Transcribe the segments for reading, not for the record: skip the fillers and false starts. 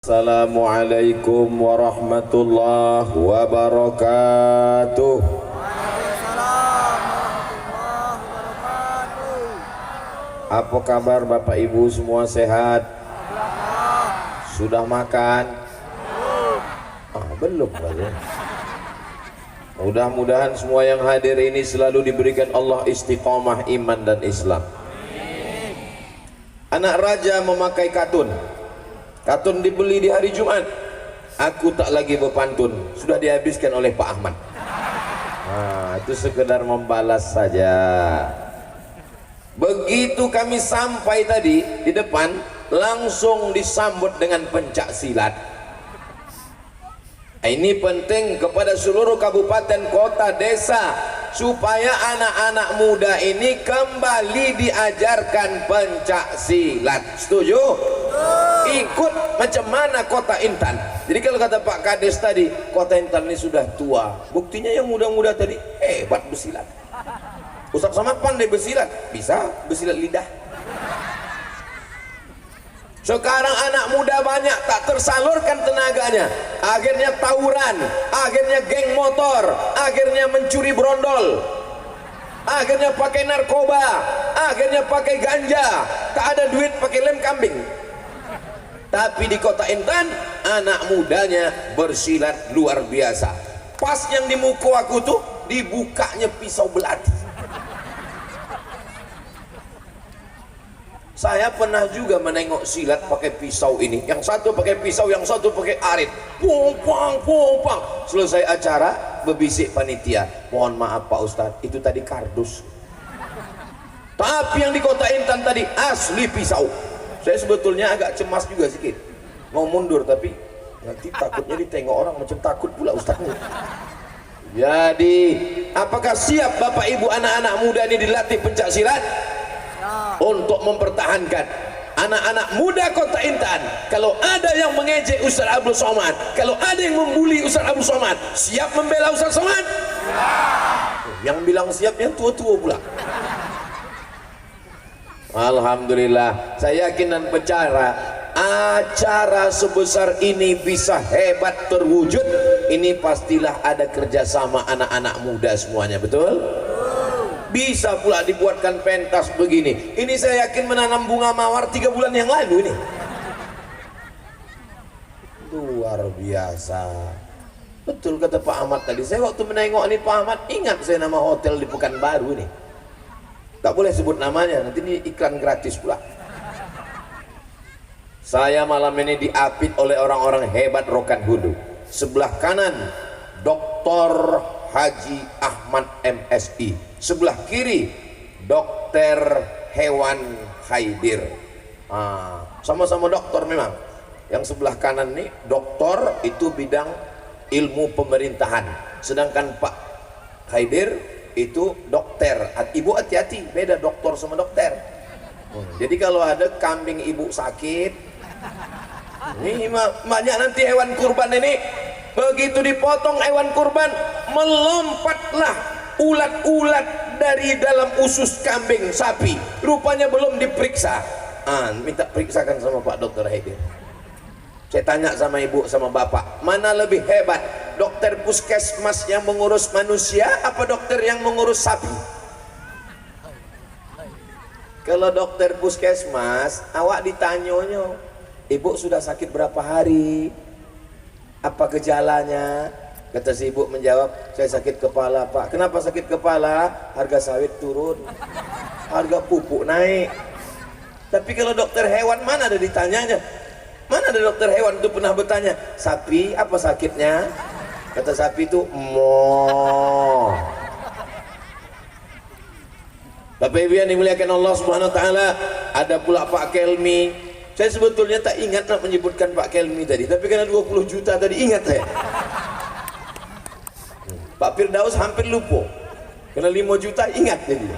Assalamualaikum warahmatullahi wabarakatuh. Apa kabar Bapak Ibu semua, sehat? Sudah makan? Belum. Mudah-mudahan semua yang hadir ini selalu diberikan Allah istiqomah iman dan Islam. Anak raja memakai katun. Katun dibeli di hari Jumat. Aku tak lagi berpantun, sudah dihabiskan oleh Pak Ahmad. Itu sekedar membalas saja. Begitu kami sampai tadi di depan, langsung disambut dengan pencak silat. Ini penting kepada seluruh kabupaten, kota, desa, supaya anak-anak muda ini kembali diajarkan pencak silat. Setuju? Ikut macam mana Kota Intan. Jadi kalau kata Pak Kades tadi, Kota Intan ini sudah tua. Buktinya yang muda-muda tadi hebat bersilat. Ustaz Somad pandai bersilat, bisa bersilat lidah. Sekarang anak muda banyak tak tersalurkan tenaganya, akhirnya tawuran, akhirnya geng motor, akhirnya mencuri brondol, akhirnya pakai narkoba, akhirnya pakai ganja, tak ada duit pakai lem kambing. Tapi di Kota Intan anak mudanya bersilat luar biasa. Pas yang di muka aku tuh dibukanya pisau belati. Saya pernah juga menengok silat pakai pisau ini. Yang satu pakai pisau, yang satu pakai arit. Pompang, pompang. Selesai acara, berbisik panitia, mohon maaf Pak Ustadz, itu tadi kardus. Tapi yang di Kota Intan tadi asli pisau. Saya sebetulnya agak cemas juga sedikit. Mau mundur, tapi nanti takutnya ditengok orang macam takut pula Ustadznya. Jadi, apakah siap Bapak Ibu anak-anak muda ini dilatih pencak silat? Untuk mempertahankan anak-anak muda Kota Intan. Kalau ada yang mengejek Ustaz Abdul Somad, kalau ada yang membuli Ustaz Abdul Somad, siap membela Ustaz Somad? Yang bilang siap yang tua-tua pula. Alhamdulillah, saya yakin dan percaya acara sebesar ini bisa hebat terwujud, ini pastilah ada kerjasama anak-anak muda semuanya, betul? Bisa pula dibuatkan pentas begini. Ini saya yakin menanam bunga mawar 3 bulan yang lalu ini. Luar biasa. Betul kata Pak Ahmad tadi. Saya waktu menengok ini Pak Ahmad, ingat saya nama hotel di Pekanbaru ini. Tak boleh sebut namanya, nanti ini iklan gratis pula. Saya malam ini diapit oleh orang-orang hebat Rokan Hulu. Sebelah kanan Dr. Haji Ahmad MSI, sebelah kiri Dokter Hewan Haidir. Sama-sama dokter memang. Yang sebelah kanan nih doktor, itu bidang ilmu pemerintahan, sedangkan Pak Haidir itu dokter. Ibu hati-hati, beda dokter sama dokter. Jadi kalau ada kambing ibu sakit, ini banyak nanti hewan kurban ini. Begitu dipotong hewan kurban, melompatlah ulat-ulat dari dalam usus kambing sapi. Rupanya belum diperiksa. Minta periksakan sama Pak Dokter Haidir. Saya tanya sama ibu sama bapak, mana lebih hebat, dokter puskesmas yang mengurus manusia apa dokter yang mengurus sapi? Kalau dokter puskesmas, awak ditanyanya, ibu sudah sakit berapa hari? Apa gejalanya? Kata si ibu menjawab, saya sakit kepala Pak. Kenapa sakit kepala? Harga sawit turun, harga pupuk naik. Tapi kalau dokter hewan mana ada ditanyanya? Mana ada dokter hewan itu pernah bertanya, sapi apa sakitnya? Kata sapi itu mo. Bapak Ibu yang dimuliakan Allah Subhanahu wa taala, ada pula Pak Kelmi. Saya sebetulnya tak ingat nak menyebutkan Pak Kelmi tadi, tapi karena 20 juta tadi ingat saya. Pak Firdaus hampir lupa, karena 5 juta ingat jadi.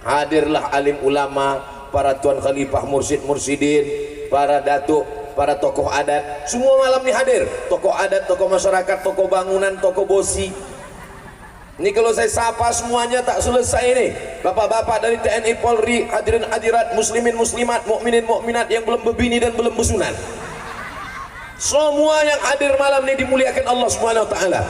Hadirlah alim ulama, para tuan khalifah mursyid-mursyidin, para datuk, para tokoh adat, semua malam ini hadir. Tokoh adat, tokoh masyarakat, tokoh bangunan, tokoh bosi. Ini kalau saya sapa semuanya tak selesai ini. Bapak-bapak dari TNI Polri, hadirin hadirat, muslimin muslimat, mukminin mukminat yang belum berbini dan belum bersunat. Semua yang hadir malam ini dimuliakan Allah Subhanahu wa taala.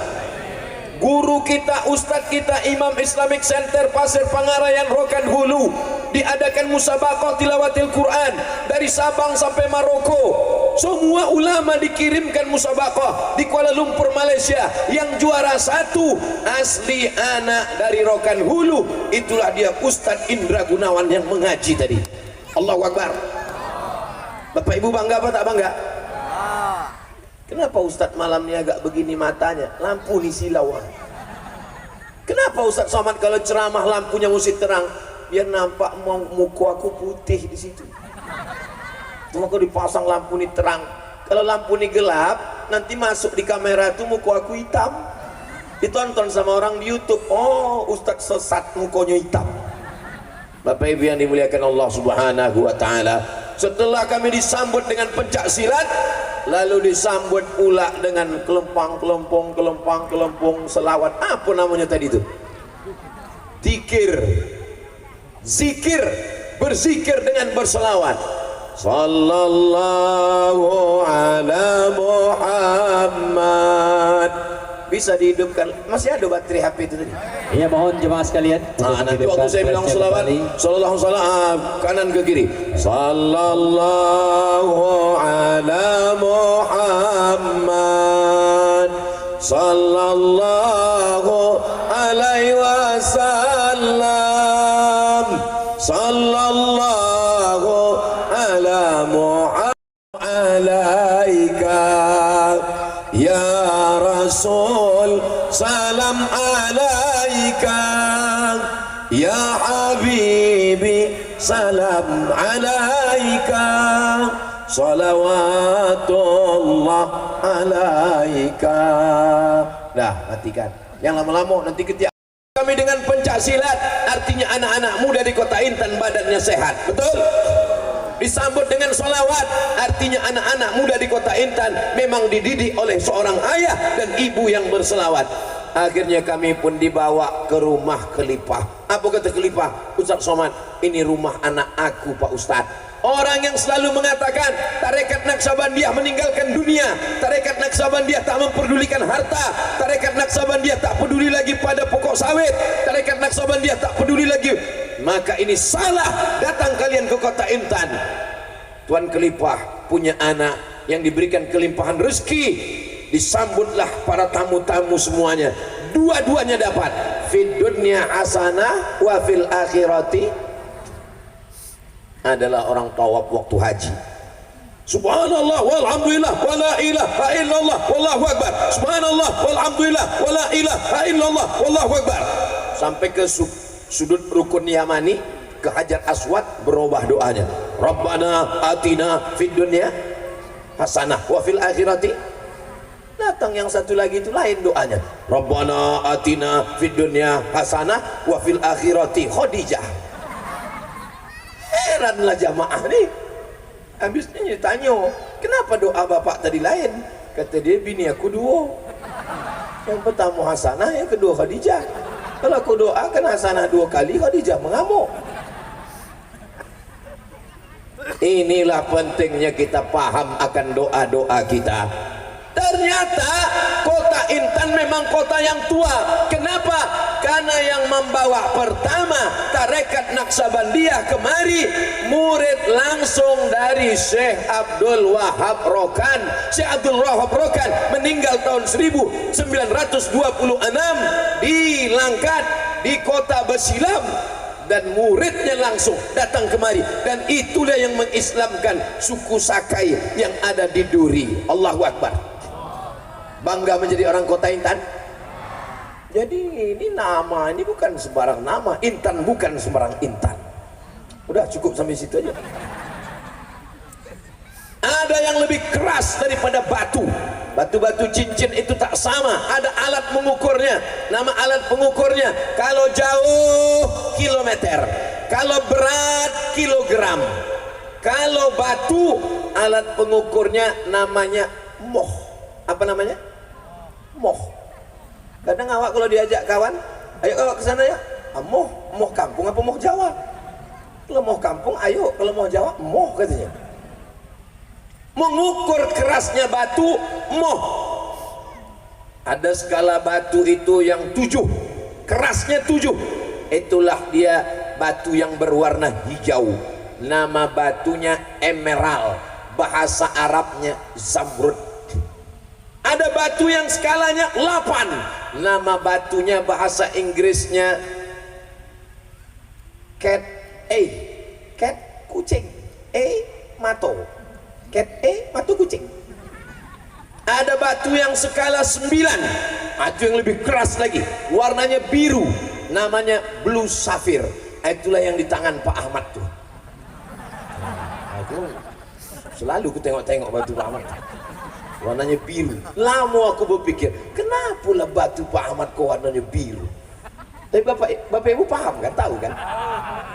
Guru kita, ustadz kita, Imam Islamic Center Pasir Pangarayan Rokan Hulu, diadakan musabaqah tilawatil Quran dari Sabang sampai Maroko. Semua ulama dikirimkan musabaqah di Kuala Lumpur, Malaysia. Yang juara satu asli anak dari Rokan Hulu, itulah dia Ustadz Indra Gunawan yang mengaji tadi. Allahu Akbar. Bapak Ibu bangga apa tak bangga? Kenapa Ustadz malam ini agak begini matanya? Lampu nih silau. Kenapa Ustadz Somad kalau ceramah lampunya mesti terang? Biar nampak muka aku putih di situ. Cuma kalau dipasang lampu ini terang. Kalau lampu ini gelap, nanti masuk di kamera tuh muka aku hitam. Ditonton sama orang di YouTube. Oh, Ustadz sesat mukanya hitam. Bapak Ibu yang dimuliakan Allah Subhanahu wa taala, setelah kami disambut dengan pencak silat, lalu disambut pula dengan kelempang selawat. Apa namanya tadi itu? Zikir, berzikir dengan berselawat. Sallallahu ala Muhammad. Bisa dihidupkan. Masih ada baterai HP itu tadi? Iya, mohon jemaah sekalian. Nah, nanti waktu saya bilang selawat, sallallahu alaihi kanan ke kiri. Sallallahu ala Muhammad. Sallallahu alaihi wasallam. Sallallahu ala Muhammad. Alaika ya Rasul, salam alaika ya Habibi, salam alaika, salawatullah alaika. Dah, matikan. Yang lama-lama nanti ketika kami dengan pencak silat, artinya anak-anak muda di Kota Intan badannya sehat. Betul? Disambut dengan sholawat, artinya anak-anak muda di Kota Intan memang dididik oleh seorang ayah dan ibu yang berselawat. Akhirnya kami pun dibawa ke rumah Khalifah. Apa kata Khalifah? Ustadz Somad, ini rumah anak aku Pak Ustadz. Orang yang selalu mengatakan tarekat Naqsabandiyah meninggalkan dunia, tarekat Naqsabandiyah tak memperdulikan harta, tarekat Naqsabandiyah tak peduli lagi pada pokok sawit, tarekat Naqsabandiyah tak peduli lagi, maka ini salah. Datang kalian ke Kota Intan. Tuan Khalifah punya anak yang diberikan kelimpahan rezeki, disambutlah para tamu-tamu semuanya. Dua-duanya dapat fid dunya hasanah wa fil akhirati. Adalah orang tawaf waktu haji. Subhanallah walhamdulillah wala ilaha illallah wallahu akbar. Subhanallah walhamdulillah wala ilaha illallah wallahu akbar. Sampai ke sudut rukun Yamani, ke Hajar Aswad, berubah doanya. Rabbana atina fid dunya hasanah wa fil akhirati. Datang yang satu lagi itu lain doanya. Rabbana atina fid dunya hasanah wa fil akhirati Khadijah. Heranlah jamaah nih. Habisnya ditanya, kenapa doa bapak tadi lain? Kata dia, bini aku dua. Yang pertama hasanah, yang kedua Khadijah. Kalau aku doakan hasanah 2 kali, Khadijah mengamuk. Inilah pentingnya kita paham akan doa-doa kita. Ternyata Kota Intan memang kota yang tua. Kenapa? Karena yang membawa pertama tarekat Naqsabandiyah kemari murid langsung dari Syekh Abdul Wahab Rokan. Syekh Abdul Wahab Rokan meninggal tahun 1926 di Langkat di Kota Besilam, dan muridnya langsung datang kemari, dan itulah yang mengislamkan suku Sakai yang ada di Duri. Allahu Akbar. Bangga menjadi orang Kota Intan. Jadi ini nama, ini bukan sembarang nama. Intan bukan sembarang Intan. Udah cukup sampai situ aja. Ada yang lebih keras daripada batu. Batu-batu cincin itu tak sama. Ada alat mengukurnya. Nama alat pengukurnya, kalau jauh kilometer, kalau berat kilogram. Kalau batu, alat pengukurnya namanya moh. Apa namanya? Moh. Kadang awak kalau diajak kawan, ayo awak ke sana ya. Moh kampung apa moh Jawa? Kalau moh kampung ayo, kalau moh Jawa moh katanya. mengukur kerasnya batu, ada skala batu itu yang 7, kerasnya 7, itulah dia batu yang berwarna hijau, nama batunya emerald, bahasa Arabnya zamrud. Ada batu yang skalanya 8, nama batunya bahasa Inggrisnya cat kucing, mato, mato kucing. Ada batu yang skala 9, batu yang lebih keras lagi, warnanya biru, namanya blue sapphire. Itulah yang di tangan Pak Ahmad tuh. Aku selalu ku tengok-tengok batu Pak Ahmad, warnanya biru. Lama aku berpikir, kenapa lah batu Pak Ahmad kok warnanya biru? Tapi bapak ibu paham kan, tahu kan?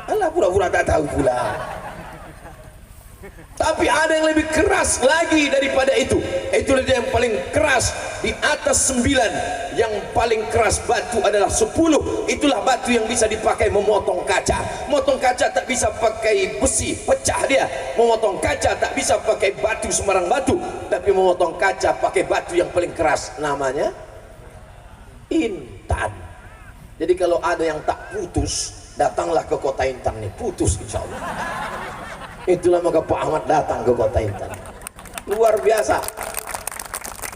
Alah, pura-pura tak tahu pula. Tapi ada yang lebih keras lagi daripada itu. Itulah dia yang paling keras, di atas 9. Yang paling keras batu adalah 10. Itulah batu yang bisa dipakai memotong kaca. Memotong kaca tak bisa pakai besi, pecah dia. Memotong kaca tak bisa pakai batu sembarang batu, tapi memotong kaca pakai batu yang paling keras, namanya intan. Jadi kalau ada yang tak putus, datanglah ke kota Intan nih, putus insya Allah. Itulah maka Pak Ahmad datang ke kota Intan. Luar biasa.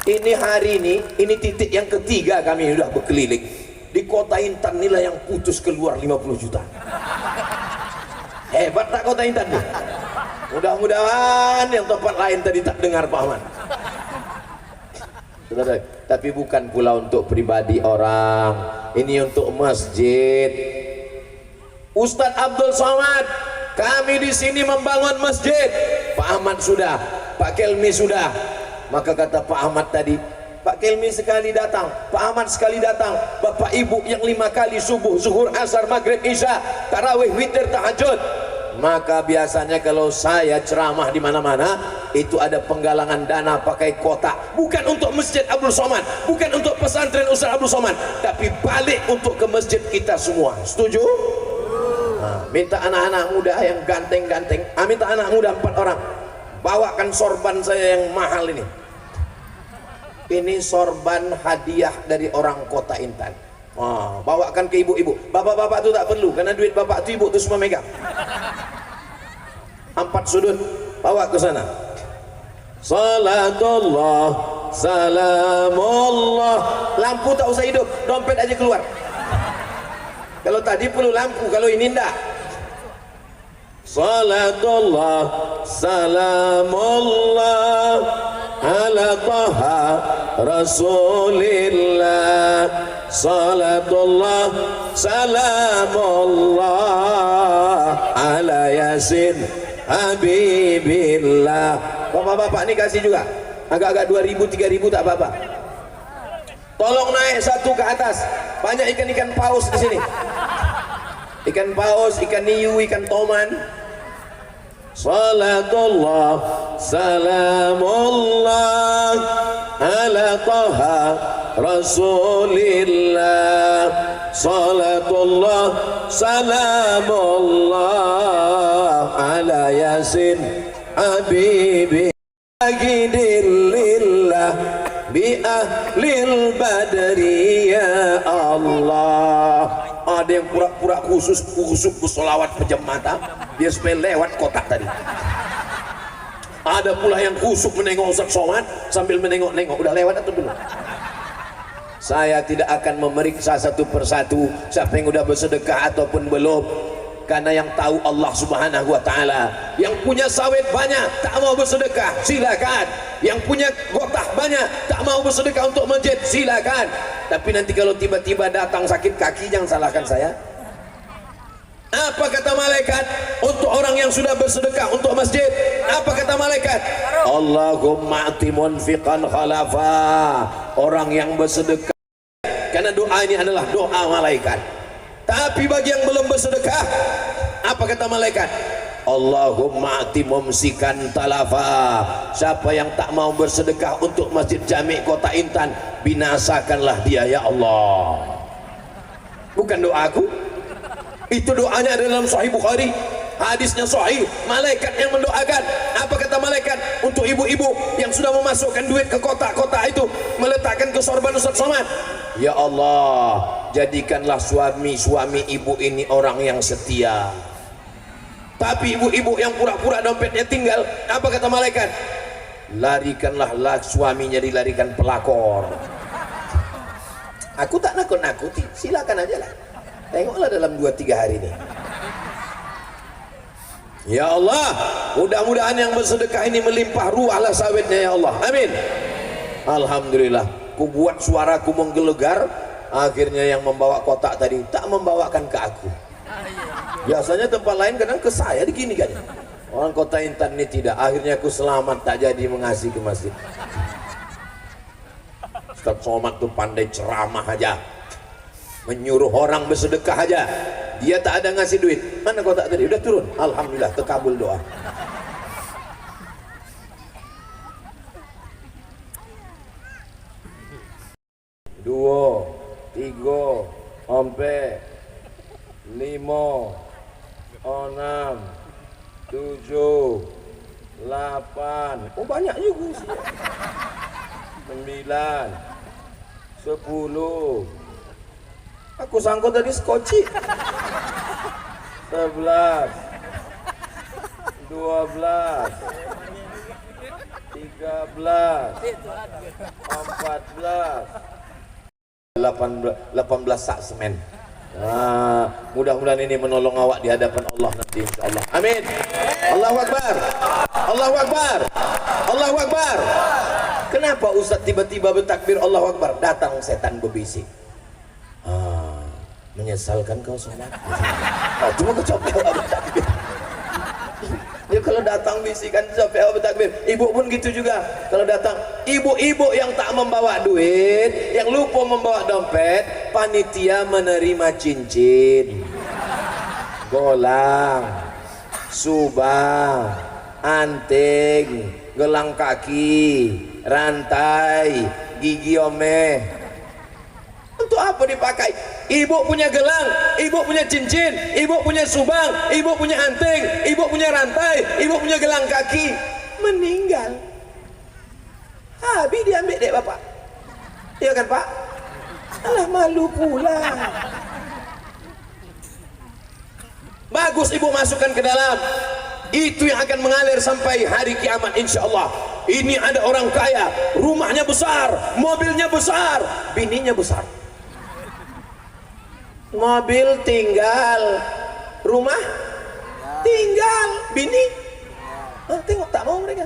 Ini hari ini titik yang ketiga kami sudah berkeliling. Di kota Intan inilah yang putus keluar 50 juta. Hebat tak kota Intan nih? Mudah-mudahan yang tempat lain tadi tak dengar Pak Ahmad. Saudara, tapi bukan pula untuk pribadi orang, ini untuk masjid. Ustadz Abdul Somad, kami di sini membangun masjid. Pak Ahmad sudah, Pak Kelmi sudah. Maka kata Pak Ahmad tadi, Pak Kelmi sekali datang, Pak Ahmad sekali datang, Bapak Ibu yang 5 kali subuh, zuhur, asar, maghrib, isya, tarawih, witir, tahajud. Maka biasanya kalau saya ceramah di mana-mana, itu ada penggalangan dana pakai kotak, bukan untuk masjid Abdul Somad, bukan untuk pesantren Ustaz Abdul Somad, tapi balik untuk ke masjid kita semua. Setuju? Nah, minta anak-anak muda yang ganteng-ganteng, minta anak muda 4 orang, bawakan sorban saya yang mahal ini. Ini sorban hadiah dari orang kota Intan. Bawakan ke ibu-ibu. Bapak-bapak itu tak perlu, karena duit bapak itu ibu itu semua megang. 4 sudut, bawa ke sana. Salatullah, salamullah. Lampu tak usah hidup, dompet aja keluar. Kalau tadi perlu lampu, kalau ini enggak. Salatullah, salamullah ala taha rasulillah. Salatullah, salamullah ala yasin habibillah. Bapak-bapak ini kasih juga, agak-agak 2.000 3.000 tak apa-apa. Tolong naik 1 ke atas. Banyak ikan-ikan paus di sini. Ikan paus, ikan hiu, ikan toman. Salatullah, salamullah ala taha rasulillah. Salatullah, salamullah ala yasin habibi agidilillah bi ahlil badri ya Allah. Ada yang pura-pura khusus bersolawat pejam mata dia supaya lewat kotak tadi. Ada pula yang khusyuk menengok Ustaz Somad sambil menengok-nengok udah lewat atau belum. Saya tidak akan memeriksa satu persatu siapa yang udah bersedekah ataupun belum, karena yang tahu Allah Subhanahu wa taala. Yang punya sawit banyak tak mau bersedekah, silakan. Yang punya gotah banyak tak mau bersedekah untuk masjid, silakan. Tapi nanti kalau tiba-tiba datang sakit kaki, jangan salahkan saya. Apa kata malaikat untuk orang yang sudah bersedekah untuk masjid? Apa kata malaikat? Allahumma ati munfiqan khalafa. Orang yang bersedekah, karena doa ini adalah doa malaikat. Tapi bagi yang belum bersedekah, apa kata malaikat? Allahumma ati mumsikan talafa. Siapa yang tak mau bersedekah untuk Masjid Jami' Kota Intan, binasakanlah dia ya Allah. Bukan doaku, itu doanya ada dalam Sahih Bukhari. Hadisnya sahih, malaikat yang mendoakan. Apa kata malaikat untuk ibu-ibu yang sudah memasukkan duit ke kotak-kotak itu, meletakkan ke sorban Ustaz Somad? Ya Allah, jadikanlah suami ibu ini orang yang setia. Tapi ibu-ibu yang pura-pura dompetnya tinggal, apa kata malaikat? Larikanlah suaminya, dilarikan pelakor. Aku tak nakut-nakuti, silakan aja lah. Tengoklah dalam 2-3 hari ini. Ya Allah, mudah-mudahan yang bersedekah ini melimpah ruahlah sawitnya ya Allah. Amin. Alhamdulillah, ku buat suaraku menggelegar. Akhirnya yang membawa kotak tadi tak membawakan ke aku. Biasanya tempat lain kadang ke saya begini kan. Orang Kota Intan ini tidak. Akhirnya aku selamat tak jadi mengasih ke masjid. Ustaz Somad tuh pandai ceramah aja, menyuruh orang bersedekah aja. Dia tak ada ngasih duit. Mana kotak tadi? Udah turun. Alhamdulillah, terkabul doa. Dua, tiga, empat, lima, enam, tujuh, 8. Oh banyak juga sih. 9, 10. Aku sangkut tadi skoci. 11, 12, 13, 14, 18 sak semen. Mudah-mudahan ini menolong awak di hadapan Allah nanti insyaallah. Amin. Allahu Akbar. Allahu Akbar. Allahu Akbar. Kenapa Ustaz tiba-tiba bertakbir Allahu Akbar? Datang setan berbisik. Menyesalkan kau sholat. Cuma kecopet bertakbir. Ya kalau datang bisikan sampai bertakbir. Ibu pun gitu juga. Kalau datang ibu-ibu yang tak membawa duit, yang lupa membawa dompet, panitia menerima cincin, golang, subang, anting, gelang kaki, rantai, gigi omeh. Untuk apa dipakai? Ibu punya gelang, ibu punya cincin, ibu punya subang, ibu punya anting, ibu punya rantai, ibu punya gelang kaki. Meninggal, habis diambil dek bapak. Iya kan pak? Alah malu pula. Bagus ibu masukkan ke dalam. Itu yang akan mengalir sampai hari kiamat insya Allah. Ini ada orang kaya, rumahnya besar, mobilnya besar, bininya besar. Mobil tinggal, rumah tinggal, bini tengok tak mau mereka.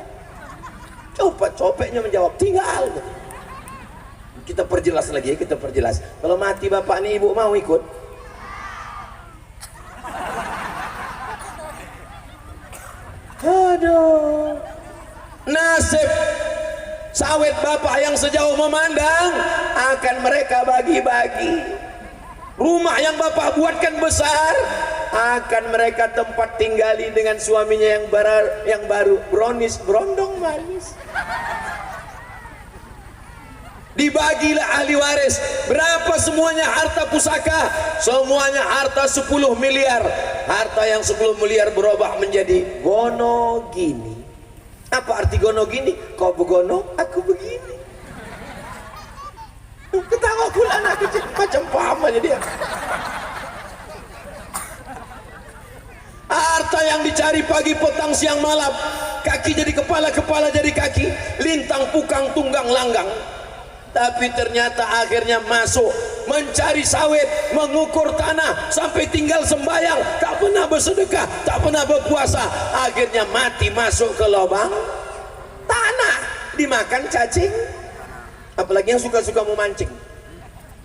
Coba copeknya menjawab tinggal. Kita perjelas lagi ya, kita perjelas. Kalau mati bapak nih ibu mau ikut? Aduh, nasib sawit bapak yang sejauh memandang akan mereka bagi-bagi. Rumah yang bapak buatkan besar akan mereka tempat tinggali dengan suaminya yang baru bronis berondong manis. Dibagilah ahli waris. Berapa semuanya harta pusaka? Semuanya harta 10 miliar. Harta yang 10 miliar berubah menjadi gono gini. Apa arti gono gini? Kau begono, aku begini. Ketawa pula anak kecil, macam paham aja dia. Harta yang dicari pagi petang siang malam, kaki jadi kepala, kepala jadi kaki, lintang pukang tunggang langgang. Tapi ternyata akhirnya masuk mencari sawit, mengukur tanah sampai tinggal sembayang, tak pernah bersedekah, tak pernah berpuasa. Akhirnya mati masuk ke lubang tanah, dimakan cacing. Apalagi yang suka-suka memancing,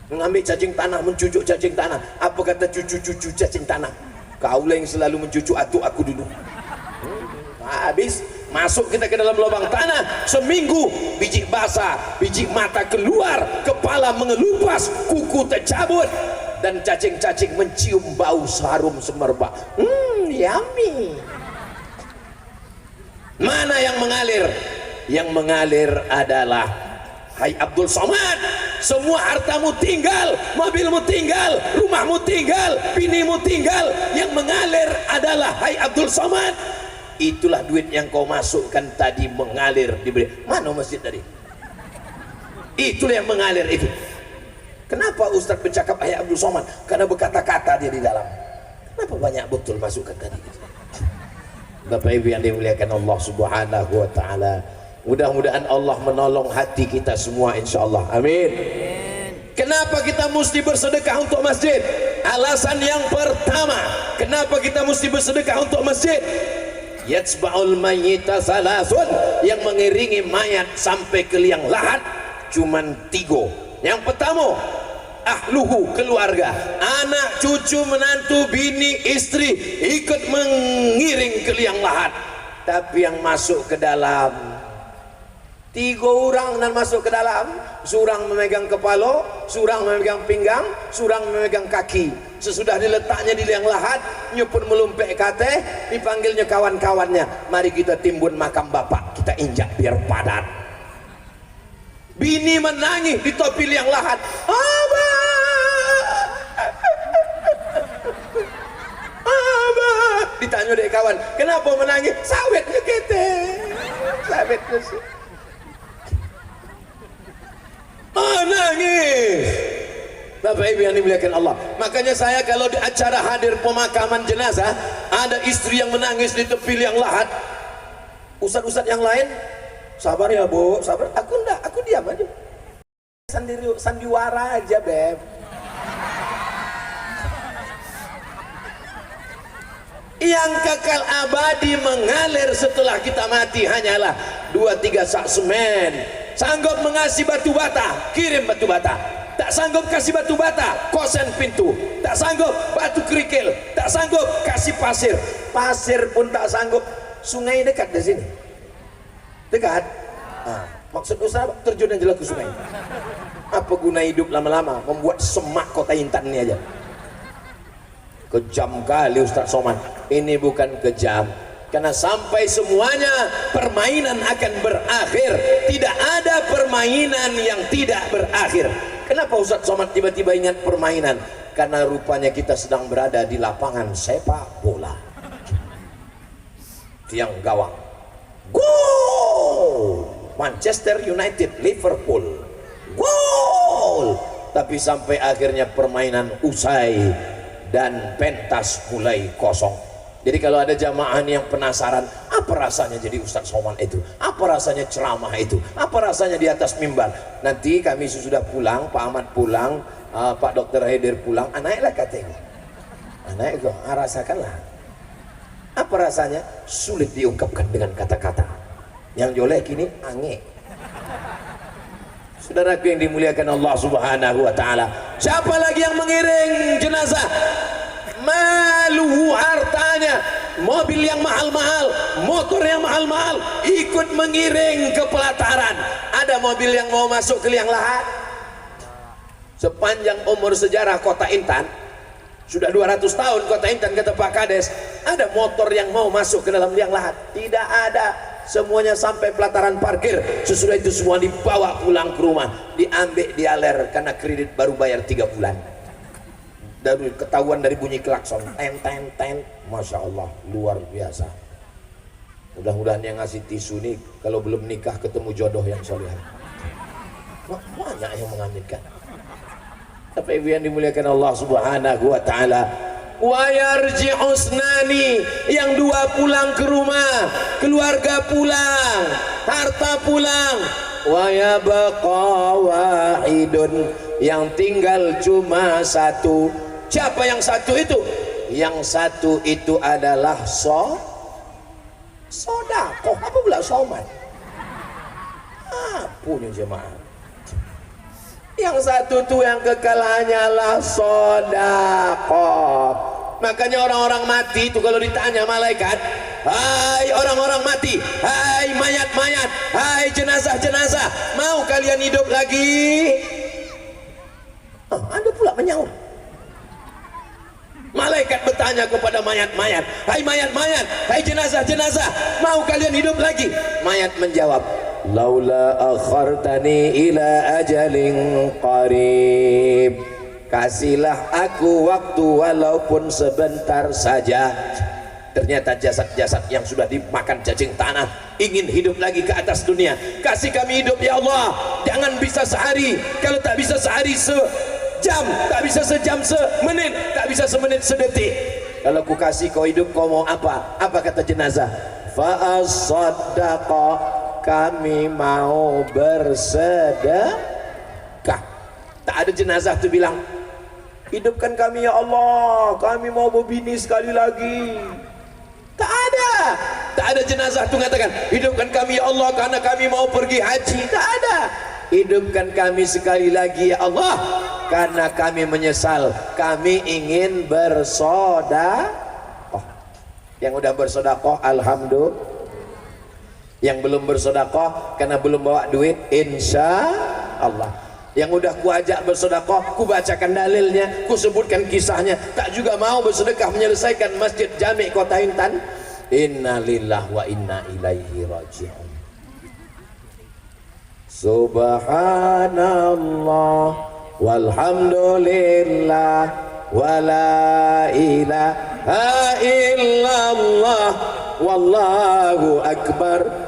mengambil cacing tanah, mencucuk cacing tanah. Apa kata cucu-cucu cacing tanah? Kaulah yang selalu mencucuk aku dulu. Habis masuk kita ke dalam lubang tanah, seminggu biji basah, biji mata keluar, kepala mengelupas, kuku tercabut, dan cacing-cacing mencium bau harum semerbak. Yummy. Mana yang mengalir? Yang mengalir adalah, hai Abdul Somad, semua hartamu tinggal, mobilmu tinggal, rumahmu tinggal, binimu tinggal, yang mengalir adalah hai Abdul Somad. Itulah duit yang kau masukkan tadi mengalir diberi. Mana masjid tadi? Itulah yang mengalir itu. Kenapa Ustaz bercakap hai Abdul Somad? Karena berkata-kata dia di dalam. Kenapa banyak betul masukkan tadi? Bapak Ibu yang dimuliakan Allah Subhanahu wa taala. Mudah-mudahan Allah menolong hati kita semua insyaallah. Amin. Kenapa kita mesti bersedekah untuk masjid? Alasan yang pertama, kenapa kita mesti bersedekah untuk masjid? Yatsba'ul mayyita salasun, yang mengiringi mayat sampai ke liang lahat cuman 3. Yang pertama, ahluhu, keluarga, anak, cucu, menantu, bini, istri ikut mengiring ke liang lahat. Tapi yang masuk ke dalam 3 orang dan masuk ke dalam, seorang memegang kepala, seorang memegang pinggang, seorang memegang kaki. Sesudah diletaknya di liang lahat, nyupun melumpek kate, dipanggilnya kawan-kawannya, mari kita timbun makam bapak, kita injak biar padat. Bini menangis di topi liang lahat, Abah, Abah. Ditanya dek kawan, kenapa menangis? Sawitnya kete, sawitnya sih. Nangis. Bapak Ibu yang dimuliakan Allah. Makanya saya kalau di acara hadir pemakaman jenazah, ada istri yang menangis di tepi liang lahat, ustadz-ustadz yang lain, sabar ya bu, sabar. Aku enggak, aku diam aja. Sandiwara aja beb. Yang kekal abadi mengalir setelah kita mati hanyalah 2-3 sak semen. Sanggup mengasih batu bata, kirim batu bata. Tak sanggup kasih batu bata, kosen pintu. Tak sanggup batu kerikil, tak sanggup kasih pasir. Pasir pun tak sanggup. Sungai dekat di sini. Dekat. Maksud usaha terjun aja ke sungai. Apa guna hidup lama-lama membuat semak kota Intan ini aja. Kejam kali Ustaz Somad. Ini bukan kejam, karena sampai semuanya permainan akan berakhir. Tidak ada permainan yang tidak berakhir. Kenapa Ustaz Somad tiba-tiba ingat permainan? Karena rupanya kita sedang berada di lapangan sepak bola. Tiang gawang, gol Manchester United, Liverpool, gol. Tapi sampai akhirnya permainan usai dan pentas mulai kosong. Jadi kalau ada jamaah yang penasaran, apa rasanya jadi Ustadz Somad itu? Apa rasanya ceramah itu? Apa rasanya di atas mimbar? Nanti kami sudah pulang, Pak Ahmad pulang, Pak Dr. Haidir pulang, naiklah katanya. Naik kok, rasakanlah. Apa rasanya? Sulit diungkapkan dengan kata-kata. Yang jolek ini ange. Saudaraku yang dimuliakan Allah Subhanahu wa taala. Siapa lagi yang mengiring jenazah? Maluhu, hartanya, mobil yang mahal-mahal, motor yang mahal-mahal, ikut mengiring ke pelataran. Ada mobil yang mau masuk ke liang lahat. Sepanjang umur sejarah kota Intan, sudah 200 tahun kota Intan, kata Pak Kades, ada motor yang mau masuk ke dalam liang lahat? Tidak ada. Semuanya sampai pelataran parkir. Sesudah itu semua dibawa pulang ke rumah, diambil, dialer, karena kredit baru bayar 3 bulan. Dari ketahuan dari bunyi klakson, ten ten ten, masya Allah, luar biasa. Mudah-mudahan yang ngasih tisu nih kalau belum nikah ketemu jodoh yang soleh. Banyak yang mengaminkan. Tapi ibu yang dimuliakan Allah Subhanahu wa taala, wa yarji'u usnani, yang 2 pulang ke rumah, keluarga pulang, harta pulang, wa yabqa wahidun, yang tinggal cuma 1. Siapa yang 1 itu? Yang 1 itu adalah sodakoh. Apa pula Somad? Punya jemaah. Yang 1 tuh yang kekal hanyalah sodakoh. Makanya orang-orang mati itu kalau ditanya malaikat, hai orang-orang mati, hai mayat-mayat, hai jenazah-jenazah, mau kalian hidup lagi? Anda pula menyaut. Malaikat bertanya kepada mayat-mayat, hai mayat-mayat, hai jenazah-jenazah, mau kalian hidup lagi? Mayat menjawab, laula akhartani ila ajalin qarib, kasihlah aku waktu walaupun sebentar saja. Ternyata jasad-jasad yang sudah dimakan cacing tanah ingin hidup lagi ke atas dunia. Kasih kami hidup ya Allah, jangan bisa sehari, kalau tak bisa sehari sejam, tak bisa sejam semenit, tak bisa semenit sedetik. Kalau ku kasih kau hidup, kau mau apa? Apa kata jenazah? Fa as-saddaqa, kami mau bersedekah. Tak ada jenazah tu bilang, hidupkan kami ya Allah, kami mau berbini sekali lagi. Tak ada. Tak ada jenazah tu mengatakan, hidupkan kami ya Allah karena kami mau pergi haji. Tak ada. Hidupkan kami sekali lagi ya Allah karena kami menyesal, kami ingin bersedekah. Yang udah bersedekah alhamdulillah, yang belum bersedekah karena belum bawa duit insya Allah. Yang udah ku ajak bersedekah, ku bacakan dalilnya, ku sebutkan kisahnya, tak juga mau bersedekah menyelesaikan masjid Jami' Kota Intan. Inna lillahi wa inna ilaihi raji'un. Subhanallah walhamdulillah wala ilaha illallah wallahu akbar.